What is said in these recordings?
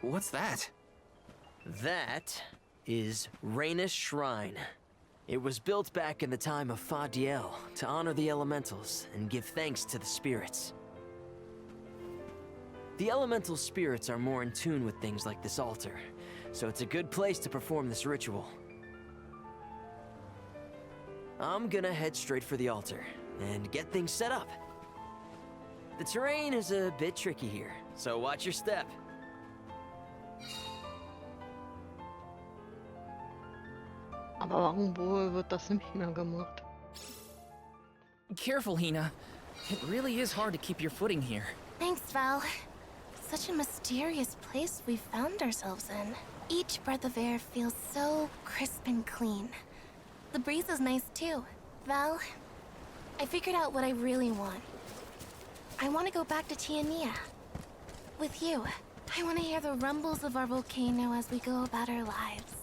What's that? That is Rhaenus Shrine. It was built back in the time of Fadiel to honor the elementals and give thanks to the spirits. The elemental spirits are more in tune with things like this altar, so it's a good place to perform this ritual. I'm gonna head straight for the altar and get things set up. The terrain is a bit tricky here, so watch your step. Aber warum wird das nicht mehr gemacht? Careful, Hina. It really is hard to keep your footing here. Thanks, Val. Such a mysterious place we found ourselves in. Each breath of air feels so crisp and clean. The breeze is nice too. Val, I figured out what I really want. I want to go back to Tiania. With you. I want to hear the rumbles of our volcano as we go about our lives.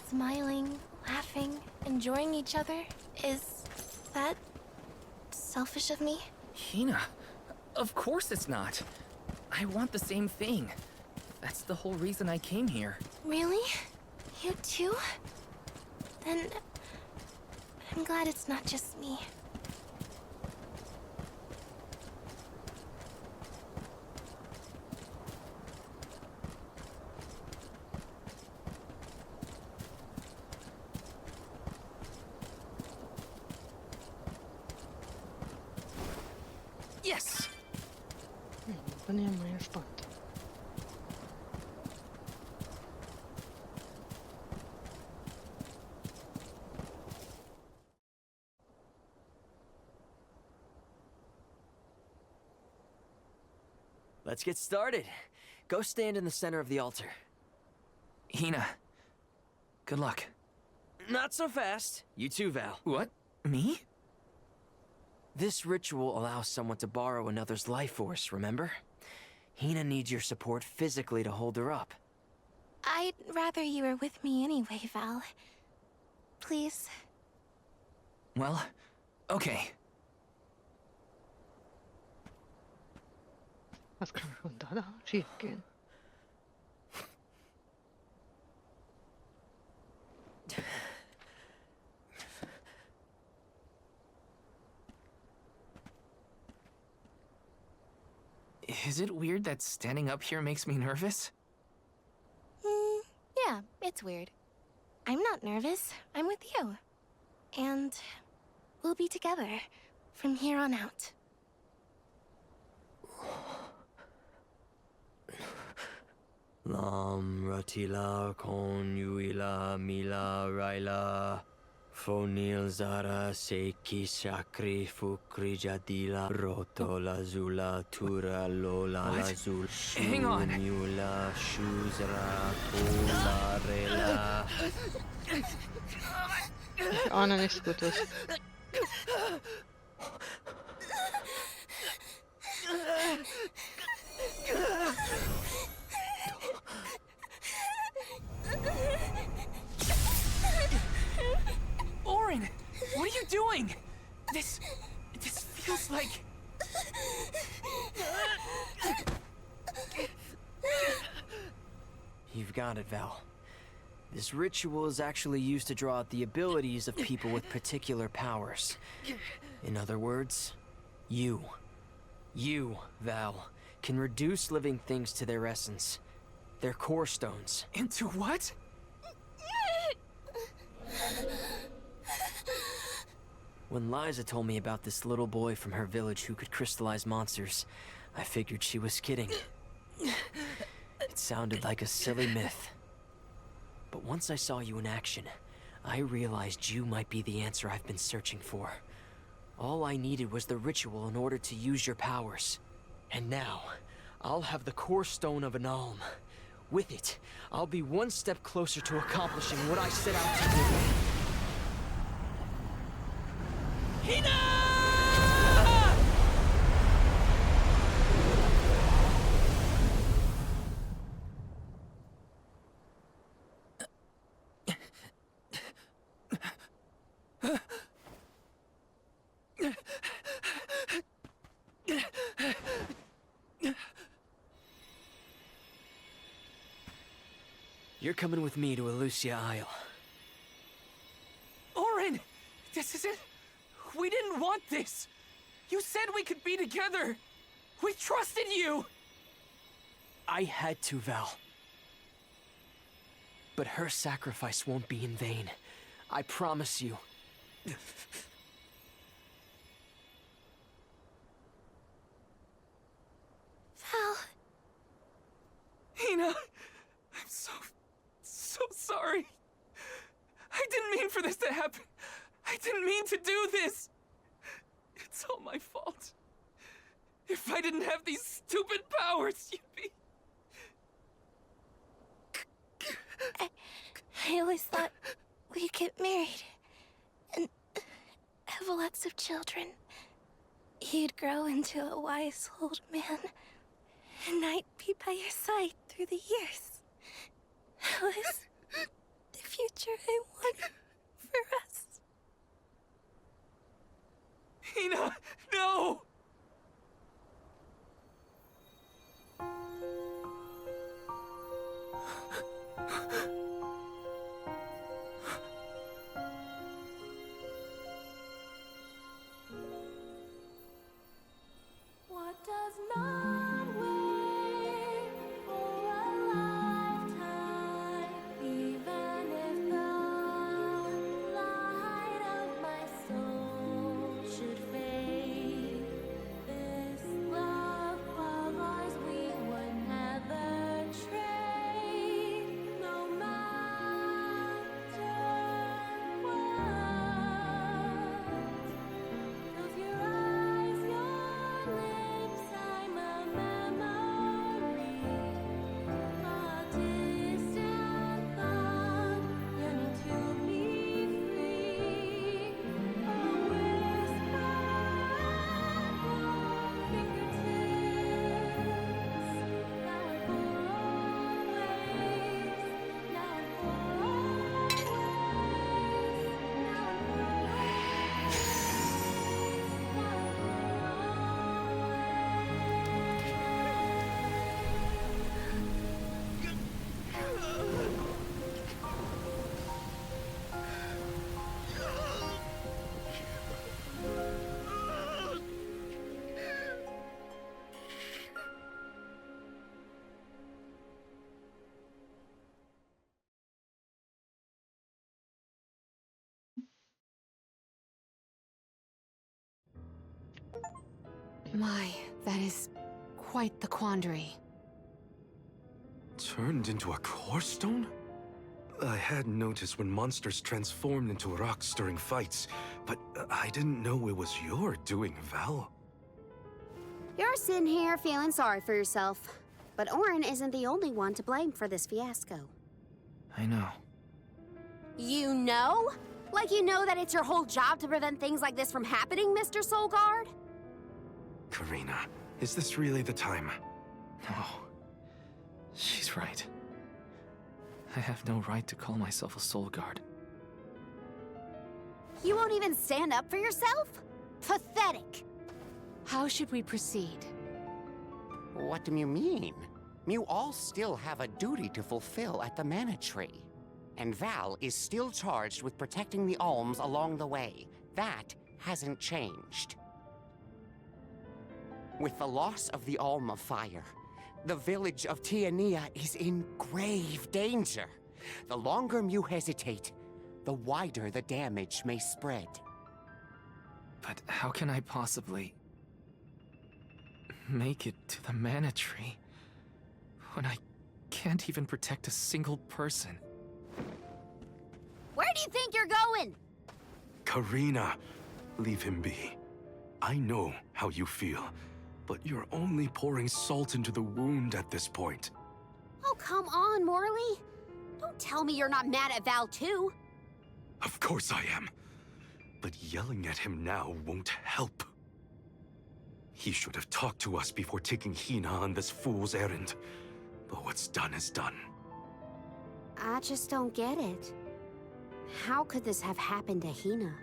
Smiling, laughing, enjoying each other. Is that selfish of me? Hina, of course it's not. I want the same thing. That's the whole reason I came here. Really? You too? Then I'm glad it's not just me. Yes! Bin ja mal gespannt. Let's get started. Go stand in the center of the altar. Hina, good luck. Not so fast. You too, Val. What? Me? This ritual allows someone to borrow another's life force, remember? Hina needs your support physically to hold her up. I'd rather you were with me anyway, Val. Please. Well, okay. Was kann schon da schief gehen? Is it weird that standing up here makes me nervous? Yeah, it's weird. I'm not nervous. I'm with you. And we'll be together from here on out. Lam ratila kon yuila mila raila fonil zara seki sakri fukri jadila roto lazula tura lola What? lazul Hang on. shula shuzra tola rela. Ich ahne nichts Gutes. Oren, what are you doing? This feels like... You've got it, Val. This ritual is actually used to draw out the abilities of people with particular powers. In other words, you, Val, can reduce living things to their essence, their core stones. Into what? When Lysa told me about this little boy from her village who could crystallize monsters, I figured she was kidding. It sounded like a silly myth. But once I saw you in action, I realized you might be the answer I've been searching for. All I needed was the ritual in order to use your powers. And now, I'll have the core stone of an alm. With it, I'll be one step closer to accomplishing what I set out to do. Hina! You're coming with me to Elucia Isle. Oren! This isn't... We didn't want this! You said we could be together! We trusted you! I had to, Val. But her sacrifice won't be in vain. I promise you. Val. Hina! I'm so sorry. I didn't mean for this to happen. I didn't mean to do this. It's all my fault. If I didn't have these stupid powers, you'd be... I always thought we'd get married and have lots of children. You'd grow into a wise old man, and I'd be by your side through the years. That was the future I wanted for us. Hina, no! What does not wait for a lifetime, even if the light of my soul should fade? This love of ours we would never trade, no matter what. Close your eyes, your lips, I'm a memory, a distant thought, yearning to be free, a whisper at your fingertips, now and for always, now and for always, now My, that is quite the quandary. Turned into a core stone? I had noticed when monsters transformed into rocks during fights, but I didn't know it was your doing, Val. You're sitting here feeling sorry for yourself. But Oren isn't the only one to blame for this fiasco. I know. You know? Like you know that it's your whole job to prevent things like this from happening, Mr. Soulguard? Karina, is this really the time? No. She's right. I have no right to call myself a soul guard. You won't even stand up for yourself? Pathetic. How should we proceed? What do you mean? You all still have a duty to fulfill at the Mana Tree. And Val is still charged with protecting the alms along the way. That hasn't changed. With the loss of the Alm of Fire, the village of Tiania is in grave danger. The longer you hesitate, the wider the damage may spread. But how can I possibly... make it to the Mana Tree when I can't even protect a single person? Where do you think you're going? Karina, leave him be. I know how you feel, but you're only pouring salt into the wound at this point. Oh, come on, Morley. Don't tell me you're not mad at Val, too. Of course I am. But yelling at him now won't help. He should have talked to us before taking Hina on this fool's errand. But what's done is done. I just don't get it. How could this have happened to Hina?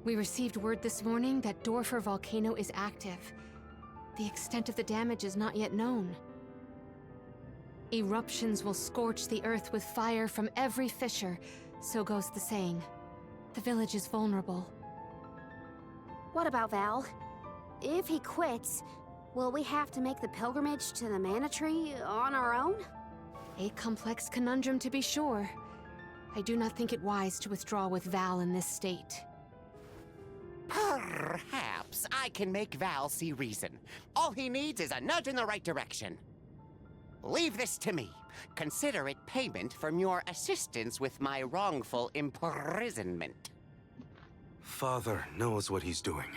We received word this morning that Dorfer Volcano is active. The extent of the damage is not yet known. Eruptions will scorch the earth with fire from every fissure, so goes the saying. The village is vulnerable. What about Val? If he quits, will we have to make the pilgrimage to the Mana Tree on our own? A complex conundrum to be sure. I do not think it wise to withdraw with Val in this state. Perhaps I can make Val see reason. All he needs is a nudge in the right direction. Leave this to me. Consider it payment from your assistance with my wrongful imprisonment. Father knows what he's doing.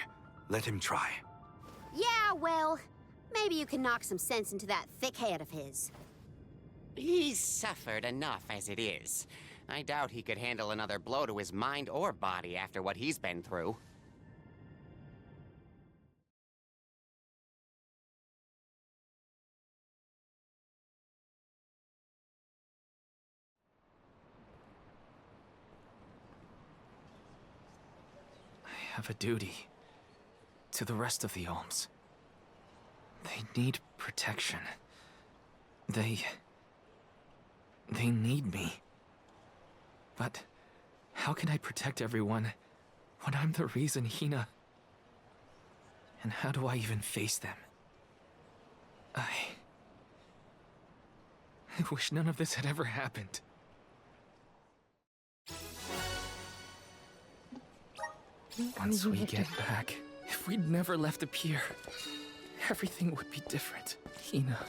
Let him try. Yeah, well, maybe you can knock some sense into that thick head of his. He's suffered enough as it is. I doubt he could handle another blow to his mind or body after what he's been through. I have a duty to the rest of the Alms. They need protection. They need me. But how can I protect everyone when I'm the reason Hina... And how do I even face them? I wish none of this had ever happened. Once we get back, if we'd never left the pier, everything would be different. Hina.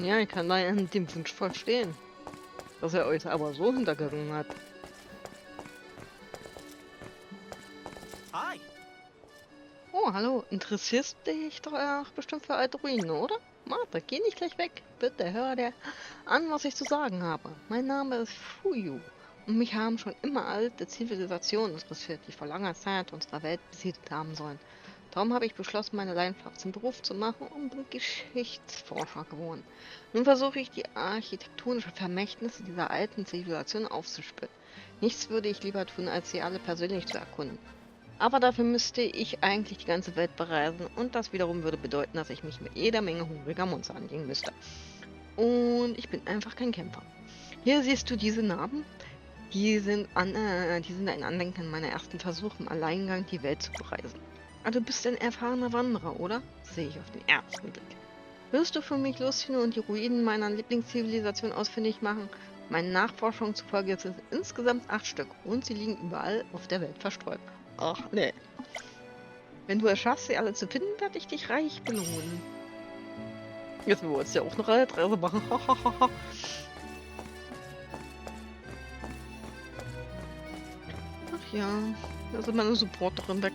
Ja, ich kann den Wunsch verstehen, dass er euch aber so hintergangen hat. Hi. Oh, hallo. Interessierst dich doch bestimmt für alte Ruinen, oder? Martha, geh nicht gleich weg. Bitte hör dir an, was ich zu sagen habe. Mein Name ist Fuyu. Und mich haben schon immer alte Zivilisationen interessiert, die vor langer Zeit unsere Welt besiedelt haben sollen. Darum habe ich beschlossen, meine Leidenschaft zum Beruf zu machen und bin Geschichtsforscher geworden. Nun versuche ich, die architektonischen Vermächtnisse dieser alten Zivilisation aufzuspüren. Nichts würde ich lieber tun, als sie alle persönlich zu erkunden. Aber dafür müsste ich eigentlich die ganze Welt bereisen und das wiederum würde bedeuten, dass ich mich mit jeder Menge hungriger Monster anlegen müsste. Und ich bin einfach kein Kämpfer. Hier siehst du diese Narben. Die sind ein Andenken an meine ersten Versuche im Alleingang die Welt zu bereisen. Also du bist ein erfahrener Wanderer, oder? Sehe ich auf den ersten Blick. Wirst du für mich losziehen und die Ruinen meiner Lieblingszivilisation ausfindig machen? Meinen Nachforschungen zufolge sind es insgesamt 8 Stück und sie liegen überall auf der Welt verstreut. Ach, nee. Wenn du es schaffst, sie alle zu finden, werde ich dich reich belohnen. Jetzt wollen wir uns ja auch eine Reise machen. Ach ja, da ist meine Supporterin weg.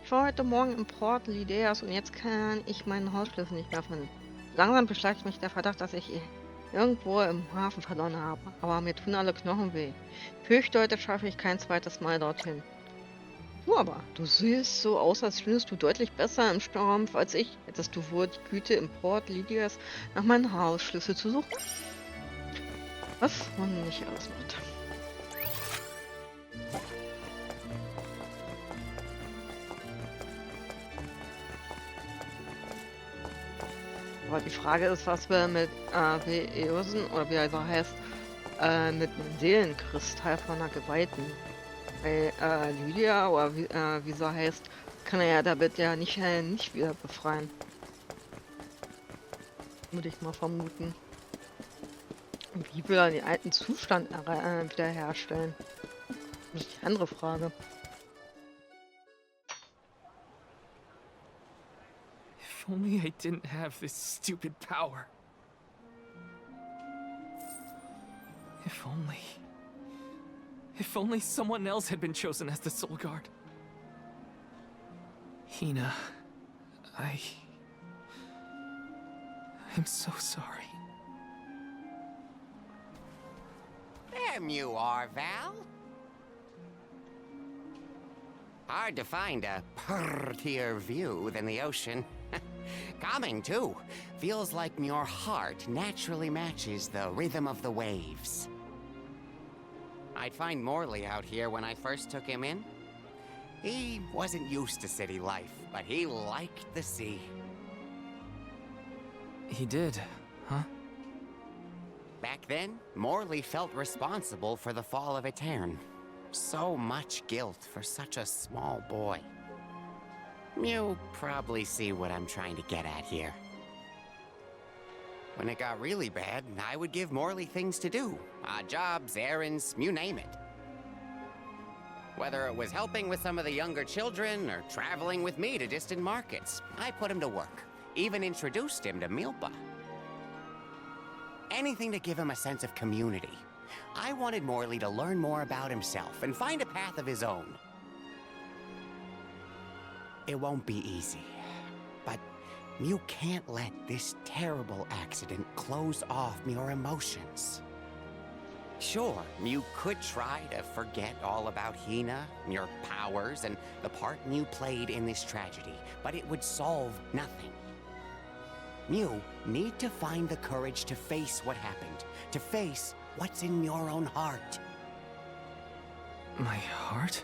Ich war heute Morgen im Port Lideas und jetzt kann ich meinen Hausschlüssel nicht mehr finden. Langsam beschleicht mich der Verdacht, dass ich irgendwo im Hafen verloren habe. Aber mir tun alle Knochen weh. Fürchte, heute schaffe ich kein zweites Mal dorthin. Du aber, du siehst so aus, als stündest du deutlich besser im Sturm als ich. Hättest du wohl die Güte im Port Lideas nach meinem Hausschlüssel zu suchen? Was man nicht alles macht. Aber die Frage ist, was wir mit Eoren, oder wie er so heißt, mit einem Seelenkristall von einer Geweihten. Bei Lydia, oder wie so heißt, kann er ja damit ja nicht wieder befreien. Würde ich mal vermuten. Und wie will er den alten Zustand wiederherstellen? Das ist die andere Frage. If only I didn't have this stupid power. If only someone else had been chosen as the Soul Guard. Hina, I'm so sorry. There you are, Val. Hard to find a prettier view than the ocean. Calming, too. Feels like your heart naturally matches the rhythm of the waves. I'd find Morley out here when I first took him in. He wasn't used to city life, but he liked the sea. He did, huh? Back then, Morley felt responsible for the fall of Eoren. So much guilt for such a small boy. You probably see what I'm trying to get at here. When it got really bad, I would give Morley things to do. Odd jobs, errands, you name it. Whether it was helping with some of the younger children or traveling with me to distant markets, I put him to work. Even introduced him to Milpa. Anything to give him a sense of community. I wanted Morley to learn more about himself and find a path of his own. It won't be easy, but you can't let this terrible accident close off your emotions. Sure, you could try to forget all about Hina, your powers, and the part you played in this tragedy, but it would solve nothing. You need to find the courage to face what happened, to face what's in your own heart. My heart?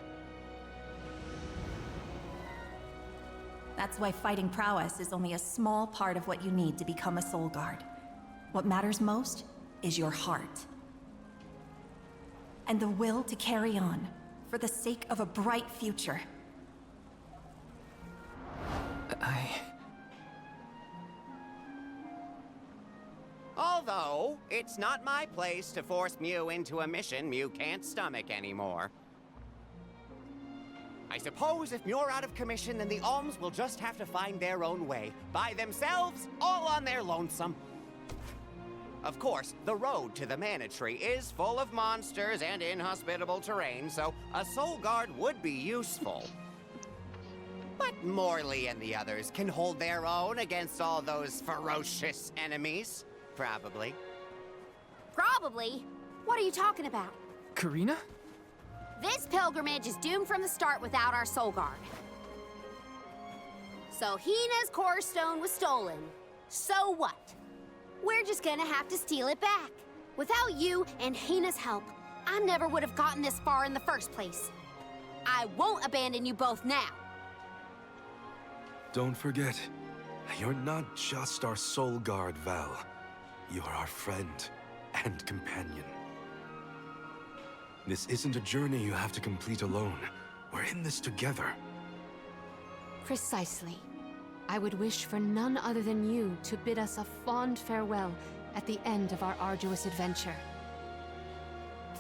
That's why fighting prowess is only a small part of what you need to become a soul guard. What matters most is your heart. And the will to carry on, for the sake of a bright future. Although, it's not my place to force Mew into a mission Mew can't stomach anymore. I suppose if you're out of commission, then the Alms will just have to find their own way. By themselves, all on their lonesome. Of course, the road to the Mana Tree is full of monsters and inhospitable terrain, so a soul guard would be useful. But Morley and the others can hold their own against all those ferocious enemies. Probably. Probably? What are you talking about? Karina? This pilgrimage is doomed from the start without our soul guard. So Hina's core stone was stolen. So what? We're just gonna have to steal it back. Without you and Hina's help, I never would have gotten this far in the first place. I won't abandon you both now. Don't forget, you're not just our soul guard, Val. You're our friend and companion. This isn't a journey you have to complete alone. We're in this together. Precisely. I would wish for none other than you to bid us a fond farewell at the end of our arduous adventure.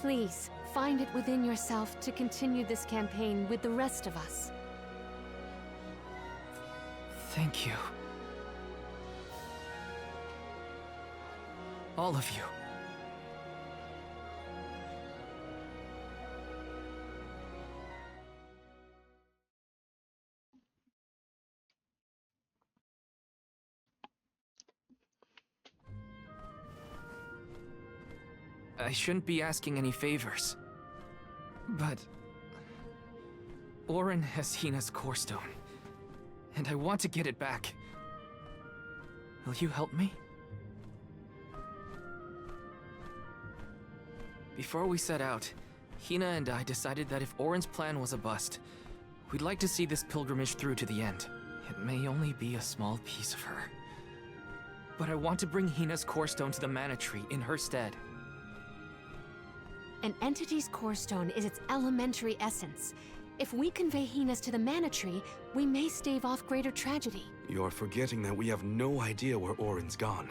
Please, find it within yourself to continue this campaign with the rest of us. Thank you. All of you. I shouldn't be asking any favors, but Eoren has Hina's core stone, and I want to get it back. Will you help me? Before we set out, Hina and I decided that if Eoren's plan was a bust, we'd like to see this pilgrimage through to the end. It may only be a small piece of her, but I want to bring Hina's core stone to the Mana Tree in her stead. An entity's core stone is its elementary essence. If we convey Hina's to the Mana Tree, we may stave off greater tragedy. You're forgetting that we have no idea where Oren's gone.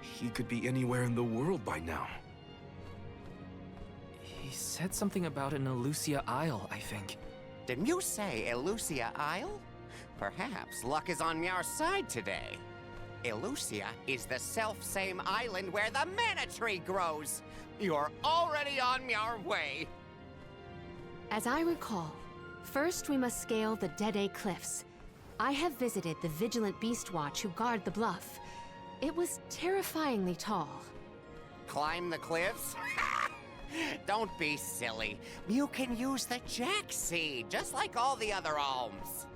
He could be anywhere in the world by now. He said something about an Elusia Isle, I think. Did you say Elusia Isle? Perhaps luck is on our side today. Elusia is the self-same island where the Mana Tree grows. You're already on your way. As I recall, first we must scale the Dede Cliffs. I have visited the Vigilant Beast Watch who guard the bluff. It was terrifyingly tall. Climb the cliffs? Don't be silly. You can use the Jack Seed, just like all the other alms.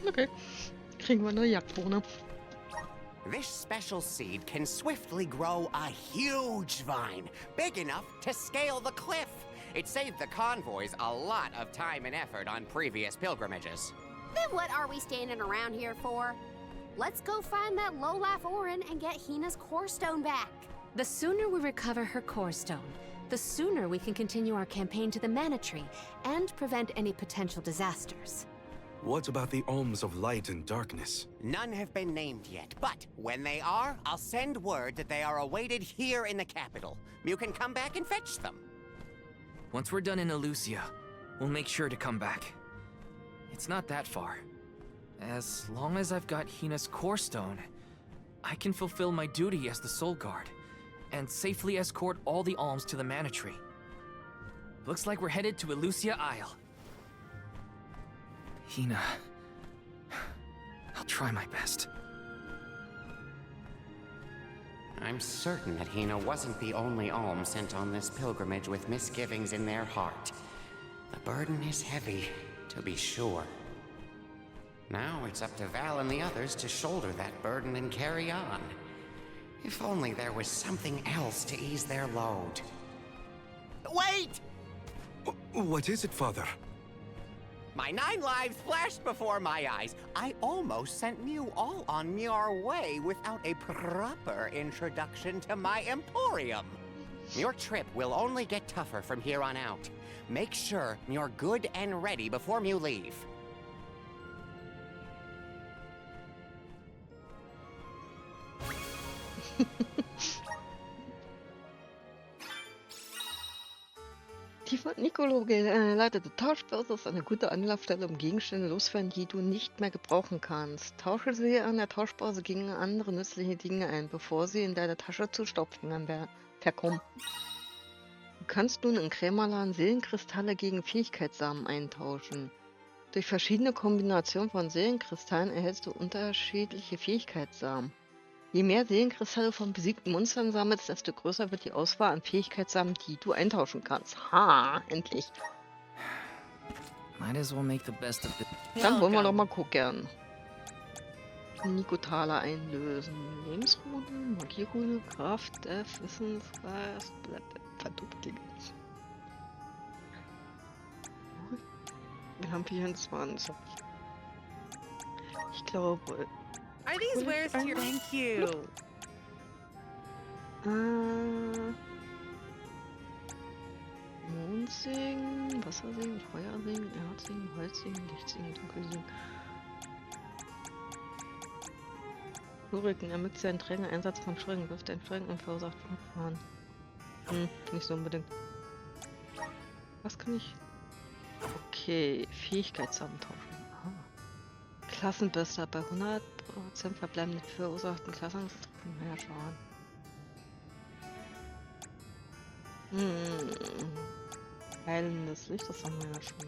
Okay. Kriegen wir eine Jagdbohne. This special seed can swiftly grow a huge vine, big enough to scale the cliff. It saved the convoys a lot of time and effort on previous pilgrimages. Then what are we standing around here for? Let's go find that lowlife Oren and get Hina's core stone back. The sooner we recover her core stone, the sooner we can continue our campaign to the Mana Tree and prevent any potential disasters. What about the alms of light and darkness? None have been named yet, but when they are, I'll send word that they are awaited here in the capital. You can come back and fetch them. Once we're done in Elusia, we'll make sure to come back. It's not that far. As long as I've got Hina's core stone, I can fulfill my duty as the Soul Guard and safely escort all the alms to the Mana Tree. Looks like we're headed to Elusia Isle. Hina, I'll try my best. I'm certain that Hina wasn't the only alm sent on this pilgrimage with misgivings in their heart. The burden is heavy, to be sure. Now it's up to Val and the others to shoulder that burden and carry on. If only there was something else to ease their load. Wait! What is it, Father? My 9 lives flashed before my eyes. I almost sent you all on your way without a proper introduction to my emporium. Your trip will only get tougher from here on out. Make sure you're good and ready before you leave. Die von Nicolo geleitete Tauschbörse ist eine gute Anlaufstelle, um Gegenstände loszuwerden, die du nicht mehr gebrauchen kannst. Tausche sie an der Tauschbörse gegen andere nützliche Dinge ein, bevor sie in deine Tasche zu Staubfängern verkommen. Du kannst nun in Krämerladen Seelenkristalle gegen Fähigkeitssamen eintauschen. Durch verschiedene Kombinationen von Seelenkristallen erhältst du unterschiedliche Fähigkeitssamen. Je mehr Seelenkristalle von besiegten Monstern sammelst, desto größer wird die Auswahl an Fähigkeitssamen, die du eintauschen kannst. Ha, endlich. Might as well make the best of it. Dann wollen wir doch mal gucken. Nikotala einlösen. Lebensrune, Magierrune, Kraft, Death, Wissensgeist, verdoppelte. Wir haben 24. Ich glaube... Are these wares here? Thank you. Mondsegen, Wassersegen, Feuersegen, Erdsegen, Holzsegen, Lichtsegen, Dunkelsegen. Hurriken ermöglicht einen trägen Einsatz von Schrecken, wirft einen Schrecken und verursacht Schaden. Nicht so unbedingt. Was kann ich? Okay, Fähigkeitssamen tauschen. Klassenbester bei 100% verbleibenden verursachten Klassenangriff mehr Schaden. Heilendes Licht, das haben wir ja schon.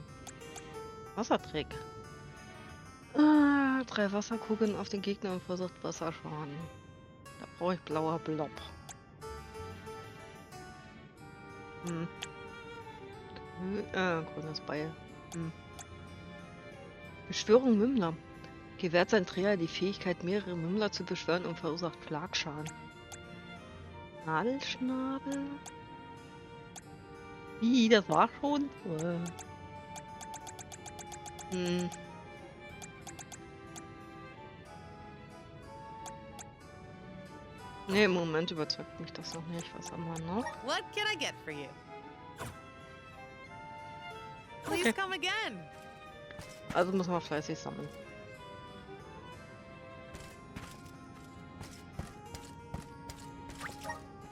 Wasserträg. 3 Wasserkugeln auf den Gegner und verursacht Wasserschaden. Da brauche ich blauer Blob. Grünes Beil. Beschwörung Mümmler. Gewährt sein Träger die Fähigkeit, mehrere Mümmler zu beschwören und verursacht Schlagschaden. Nadelschnabel? Wie, das war schon? Nee, im Moment überzeugt mich das noch nicht. Was haben wir noch? What can I get for you? Please come again. Also müssen wir fleißig sammeln.